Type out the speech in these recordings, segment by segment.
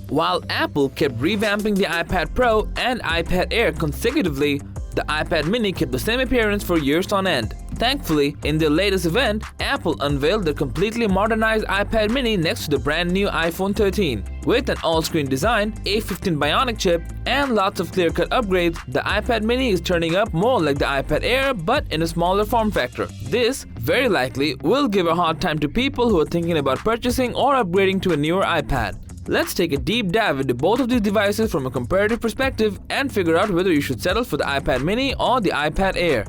While Apple kept revamping the iPad Pro and iPad Air consecutively, the iPad mini kept the same appearance for years on end. Thankfully, in their latest event, Apple unveiled the completely modernized iPad mini next to the brand new iPhone 13. With an all-screen design, A15 Bionic chip, and lots of clear-cut upgrades, the iPad mini is turning up more like the iPad Air but in a smaller form factor. This, very likely, will give a hard time to people who are thinking about purchasing or upgrading to a newer iPad. Let's take a deep dive into both of these devices from a comparative perspective and figure out whether you should settle for the iPad mini or the iPad Air.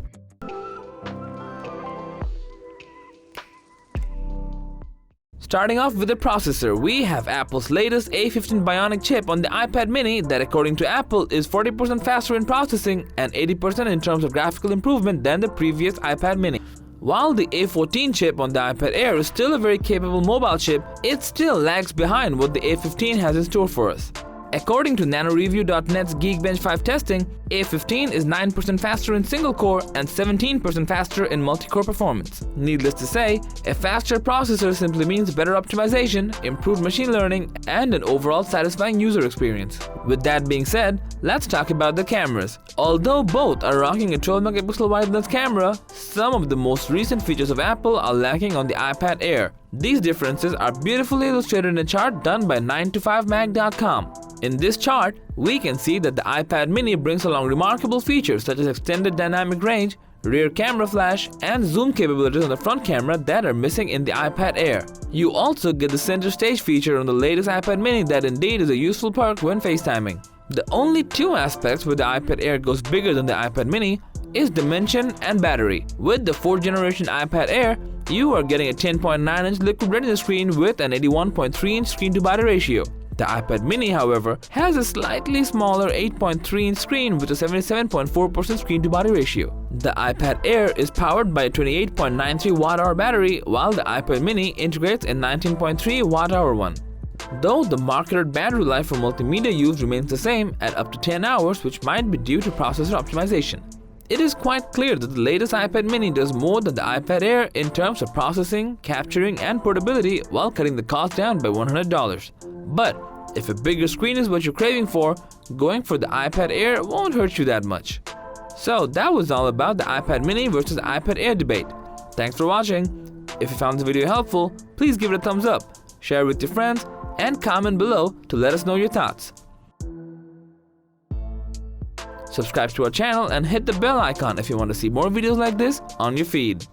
Starting off with the processor, we have Apple's latest A15 Bionic chip on the iPad mini that, according to Apple, is 40% faster in processing and 80% in terms of graphical improvement than the previous iPad mini. While the A14 chip on the iPad Air is still a very capable mobile chip, it still lags behind what the A15 has in store for us. According to NanoReview.net's Geekbench 5 testing, A15 is 9% faster in single-core and 17% faster in multi-core performance. Needless to say, a faster processor simply means better optimization, improved machine learning, and an overall satisfying user experience. With that being said, let's talk about the cameras. Although both are rocking a 12-megapixel wide lens camera, some of the most recent features of Apple are lacking on the iPad Air. These differences are beautifully illustrated in a chart done by 9to5mag.com. In this chart, we can see that the iPad mini brings along remarkable features such as extended dynamic range, rear camera flash, and zoom capabilities on the front camera that are missing in the iPad Air. You also get the center stage feature on the latest iPad mini that indeed is a useful perk when FaceTiming. The only two aspects where the iPad Air goes bigger than the iPad mini is dimension and battery. With the 4th generation iPad Air, you are getting a 10.9-inch liquid retina screen with an 81.3-inch screen-to-body ratio. The iPad mini, however, has a slightly smaller 8.3-inch screen with a 77.4% screen-to-body ratio. The iPad Air is powered by a 28.93 watt-hour battery, while the iPad mini integrates a 19.3 watt-hour one. Though the marketed battery life for multimedia use remains the same at up to 10 hours, which might be due to processor optimization. It is quite clear that the latest iPad mini does more than the iPad Air in terms of processing, capturing, and portability while cutting the cost down by $100. But if a bigger screen is what you're craving for, going for the iPad Air won't hurt you that much. So that was all about the iPad mini versus the iPad Air debate. Thanks for watching. If you found this video helpful, please give it a thumbs up, share it with your friends, and comment below to let us know your thoughts. Subscribe to our channel and hit the bell icon if you want to see more videos like this on your feed.